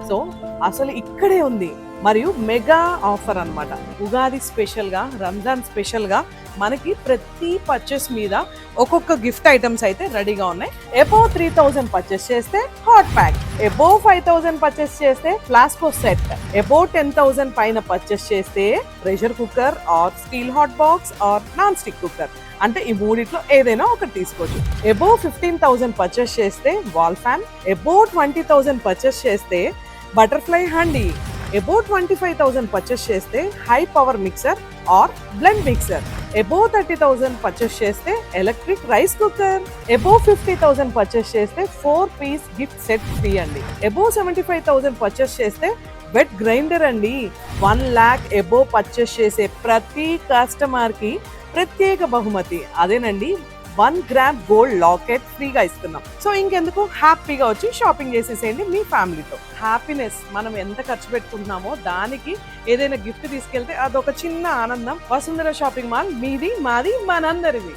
So అసలు ఇక్కడే ఉంది. మరియు మెగా ఆఫర్ అన్నమాట. ఉగాది స్పెషల్గా, రంజాన్ స్పెషల్గా మనకి ప్రతి పర్చేస్ మీద ఒక్కొక్క గిఫ్ట్ ఐటమ్స్ అయితే రెడీగా ఉన్నాయి. అబోవ్ 3000 పర్చేస్ చేస్తే హాట్ ప్యాక్, అబోవ్ 5000 పర్చేస్ చేస్తే ఫ్లాస్కో సెట్, అబోవ్ 10,000 పైన పర్చేస్ చేస్తే pressure cooker or steel hot box or non stick cooker, అంటే ఈ మూడిట్లో ఏదైనా ఒకటి తీసుకోవచ్చు. అబోవ్ 15,000 పర్చేస్ చేస్తే వాల్ ఫ్యాన్, అబోవ్ 20,000 పర్చేస్ చేస్తే బటర్ఫ్లై హండీ, అబోవ్ 25,000 పర్చేస్ చేస్తే high power mixer or blend mixer, above 30,000 purchase చేస్తే electric rice cooker, above 50,000 purchase చేస్తే 4 పీస్ గిఫ్ట్ సెట్ ఫ్రీ అండి. అబోవ్ 75,000 పర్చేస్ చేస్తే వెట్ గ్రైండర్ అండి. 1 lakh అబోవ్ పర్చేస్ చేసే ప్రతి customer కి ప్రత్యేక బహుమతి, అదేనండి 1 గ్రామ్ గోల్డ్ లాకెట్ ఫ్రీగా ఇస్తున్నాం. సో ఇంకెందుకు, హ్యాపీగా వచ్చి షాపింగ్ చేసేసేయండి మీ ఫ్యామిలీతో. హ్యాపీనెస్ మనం ఎంత ఖర్చు పెట్టుకుంటున్నామో దానికి ఏదైనా గిఫ్ట్ తీసుకెళ్తే అదొక చిన్న ఆనందం. వసుంధర షాపింగ్ మాల్, మీది మాది మనందరిది.